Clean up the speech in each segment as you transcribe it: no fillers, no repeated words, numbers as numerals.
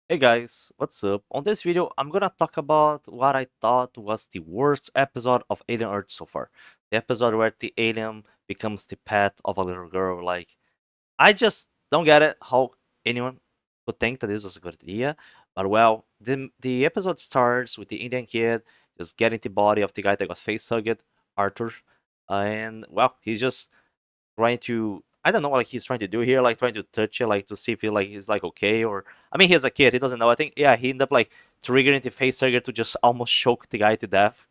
Hey guys, what's up? On this video, I'm gonna talk about what I thought was the worst episode of Alien Earth so far. The episode where the alien becomes the pet of a little girl. I just don't get it how anyone could think that this was a good idea. But well, the episode starts with the Indian kid just getting the body of the guy that got face hugged, Arthur. And well, he's just trying to I don't know what he's trying to do here, like trying to touch it, like to see if he like he's like okay or I mean he's a kid, he doesn't know. I think yeah, he ended up like triggering the face trigger to just almost choke the guy to death.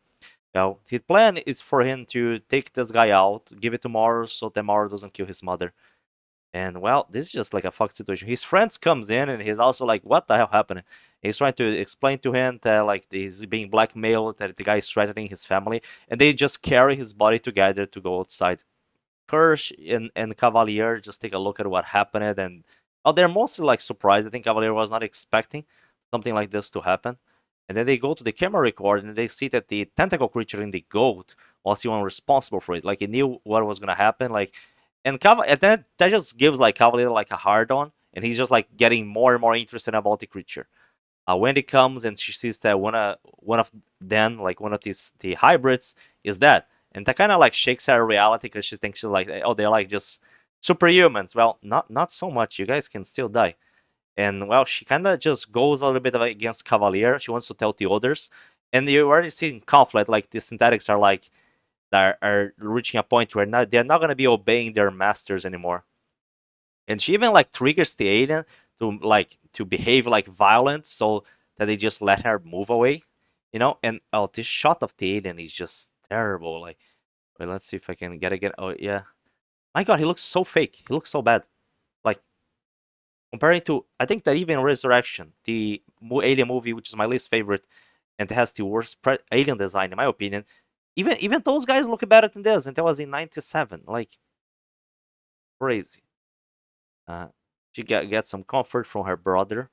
His plan is for him to take this guy out, give it to Mars so that Mars doesn't kill his mother. And well, this is just like a fucked situation. His friends comes in and he's also like, what the hell happened? He's trying to explain to him that like he's being blackmailed, that the guy is threatening his family, and they just carry his body together to go outside. Kirsch and Cavalier just take a look at what happened, and oh, they're mostly like surprised. I think Cavalier was not expecting something like this to happen. And then they go to the camera record and they see that the tentacle creature in the goat was the one responsible for it. Like he knew what was gonna happen. And then that just gives like Cavalier like a hard on, and he's just like getting more and more interested about the creature. Wendy comes and she sees that one of them, like one of these the hybrids, is dead, and that kind of like shakes her reality because she thinks she's like, oh, they're like just superhumans. Well, not so much. You guys can still die. And well, she kind of just goes a little bit against Cavalier. She wants to tell the others, and you already see conflict. Like the synthetics are like are reaching a point where they're not gonna be obeying their masters anymore. And she even like triggers the alien to behave like violent so that they just let her move away, you know. And oh, this shot of the alien is just terrible. Like, wait, let's see if I can get again. Oh yeah, my God, he looks so fake. He looks so bad. Like comparing to, I think that even Resurrection, the alien movie, which is my least favorite, and has the worst alien design in my opinion. Even those guys look better than this, and that was in '97. Like crazy. Uh, she gets some comfort from her brother,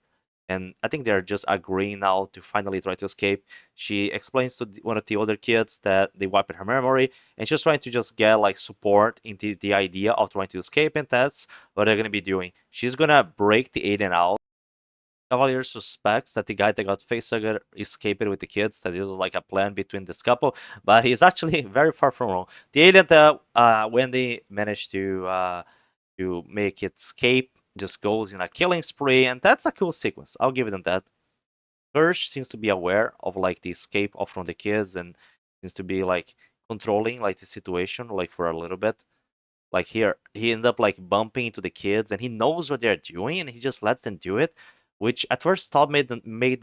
and I think they're just agreeing now to finally try to escape. She explains to one of the other kids that they wiped her memory, and she's trying to just get like support into the idea of trying to escape, and that's what they're gonna be doing. She's gonna break the alien out. Cavalier suspects that the guy that got facehugger escaped with the kids, that this was like a plan between this couple, but he's actually very far from wrong. The alien that Wendy managed to make it escape just goes in a killing spree, and that's a cool sequence. I'll give them that. Hirsch seems to be aware of like the escape of from the kids and seems to be like controlling like the situation like for a little bit. Like here, he ends up like bumping into the kids, and he knows what they're doing, and he just lets them do it. Which at first thought made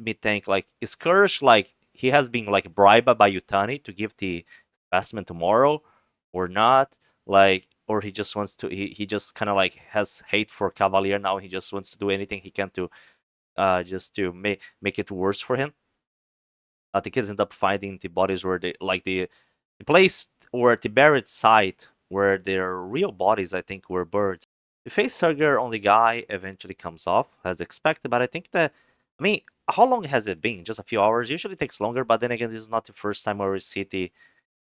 me think like, is Kirsch like he has been like bribed by Yutani to give the specimen tomorrow, or not? Like, or he just wants to he just kind of like has hate for Cavalier now. He just wants to do anything he can to just to make it worse for him. The kids end up finding the bodies where they like the place or the buried site where their real bodies, I think, were buried. The facehugger on the guy eventually comes off as expected, but I think that, I mean, how long has it been? Just a few hours? Usually takes longer, but then again, this is not the first time where we see the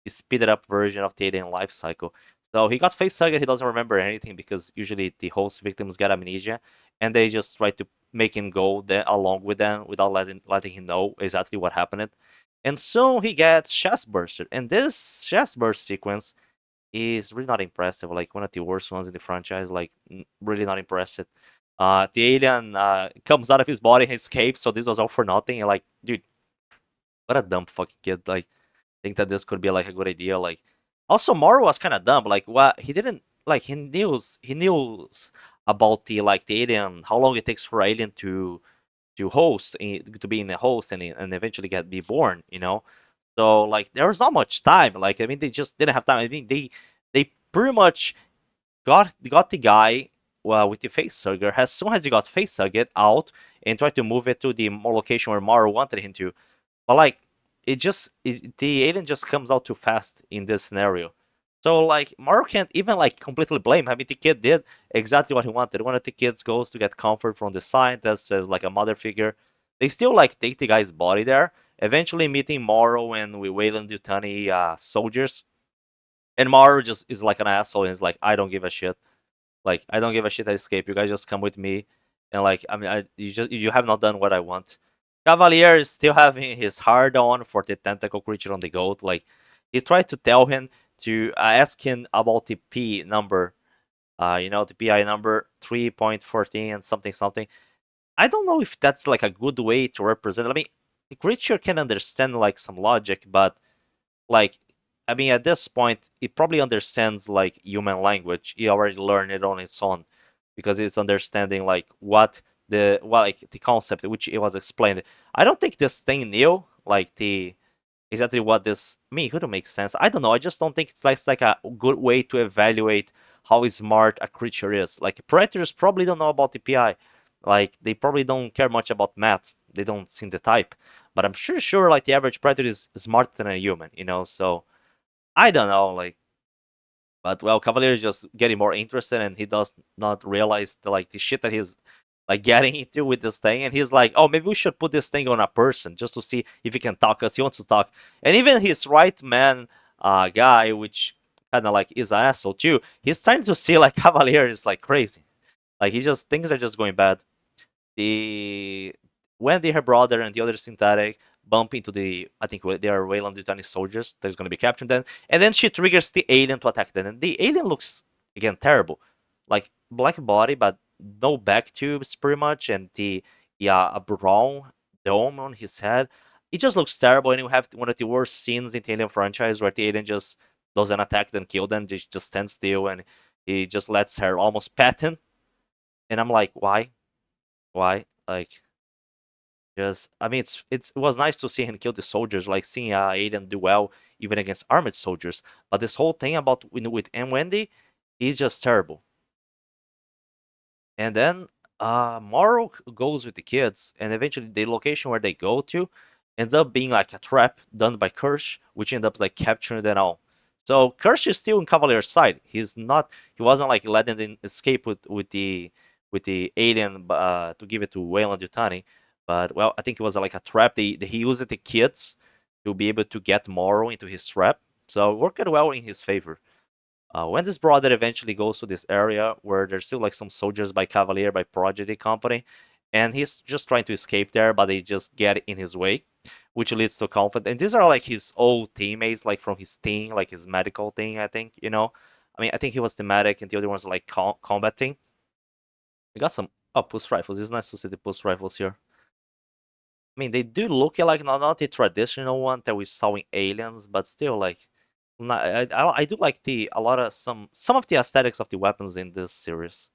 speeded up version of the alien life cycle. So he got facehugger, he doesn't remember anything because usually the host victims get amnesia, and they just try to make him go there along with them without letting him know exactly what happened. And so he gets chest bursted, and this chest burst sequence is really not impressive. Like one of the worst ones in the franchise. Like really not impressive. The alien comes out of his body and escapes. So this was all for nothing. And like, dude, what a dumb fucking kid. Like, think that this could be like a good idea. Like, also Moro was kind of dumb. Like, what he didn't like he knew about the alien, how long it takes for alien to host to be in a host and eventually get be born. You know. So like there was not much time. Like I mean they just didn't have time. I mean they pretty much got the guy with the facehugger. As soon as he got facehugger out and tried to move it to the location where Maru wanted him to, but like the alien just comes out too fast in this scenario. So like Maru can't even like completely blame. I mean the kid did exactly what he wanted. One of the kids goes to get comfort from the scientist as like a mother figure. They still like take the guy's body there, eventually meeting Morrow and with Wayland Yutani soldiers. And Morrow just is like an asshole and is like, I don't give a shit. Like I don't give a shit I escape. You guys just come with me. And like, I mean, you have not done what I want. Cavalier is still having his hard on for the tentacle creature on the goat. Like, he tried to tell him to ask him about the P number, the PI number 3.14 and something something. I don't know if that's like a good way to represent. I mean, the creature can understand like some logic, but like, I mean, at this point, it probably understands like human language. It already learned it on its own because it's understanding like like the concept which it was explained. I don't think this thing knew like the exactly what this. I mean, it could make sense. I don't know. I just don't think it's like a good way to evaluate how smart a creature is. Like predators probably don't know about the PI. Like they probably don't care much about math. They don't see the type. But I'm sure like the average predator is smarter than a human. So I don't know. Like, but well, Cavalier is just getting more interested, and he does not realize the shit that he's like getting into with this thing, and he's like, oh, maybe we should put this thing on a person just to see if he can talk, cause he wants to talk. And even his right man guy, which kind of like is an asshole too, he's starting to see like Cavalier is like crazy. Like he just things are just going bad. The Wendy, her brother, and the other synthetic bump into I think they are Wayland Yutani soldiers. There's going to be capturing them, and then she triggers the alien to attack them. And the alien looks again terrible, like black body but no back tubes pretty much, and a brown dome on his head. It just looks terrible, and you have one of the worst scenes in the Alien franchise where the alien just doesn't attack them, kill them, just stands still, and he just lets her almost pet him. And I'm like, why? Why? Like, just, I mean, it was nice to see him kill the soldiers, like seeing Aiden do well even against armored soldiers. But this whole thing about with M. Wendy is just terrible. And then Morrow goes with the kids, and eventually the location where they go to ends up being like a trap done by Kirsch, which ends up like capturing them all. So Kirsch is still in Cavalier's side. He's not. He wasn't like letting them escape with the alien to give it to Wayland Yutani. But well, I think it was like a trap. He used the kids to be able to get Morrow into his trap. So it worked well in his favor. When this brother eventually goes to this area where there's still like some soldiers by Cavalier by Prodigy Company, and he's just trying to escape there, but they just get in his way, which leads to conflict. And these are like his old teammates, like from his team, like his medical thing, I think. I mean, I think he was the medic, and the other ones like combat team. We got some pulse rifles. It's nice to see the pulse rifles here. I mean, they do look like not the traditional one that we saw in Aliens, but still like I do like the a lot of some of the aesthetics of the weapons in this series.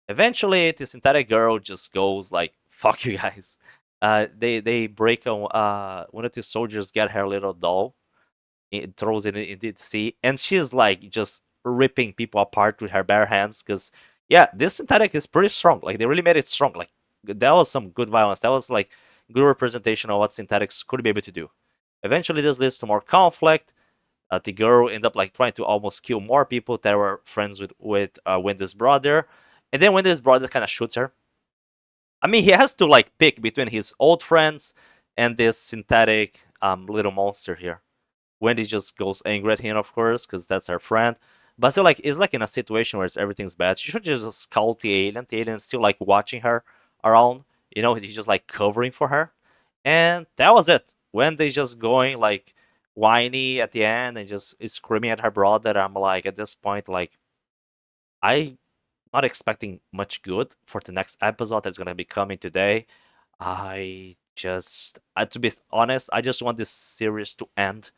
Eventually, the synthetic girl just goes like, "Fuck you guys." They break on one of the soldiers get her little doll, it throws it into the sea, and she's like just ripping people apart with her bare hands. Because yeah, this synthetic is pretty strong. Like they really made it strong. Like that was some good violence. That was like good representation of what synthetics could be able to do. Eventually, this leads to more conflict. The girl end up like trying to almost kill more people that were friends with Wendy's brother, and then Wendy's brother kind of shoots her. I mean, he has to like pick between his old friends and this synthetic little monster here. Wendy just goes angry at him, of course, because that's her friend. But still, like, it's like in a situation where everything's bad. She should just scout the alien. The alien's still like watching her around. He's just like covering for her. And that was it. Wendy's just going like whiny at the end and just is screaming at her brother. I'm like, at this point, like, I not expecting much good for the next episode that's gonna be coming today. To be honest, I just want this series to end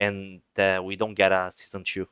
and that we don't get a season 2.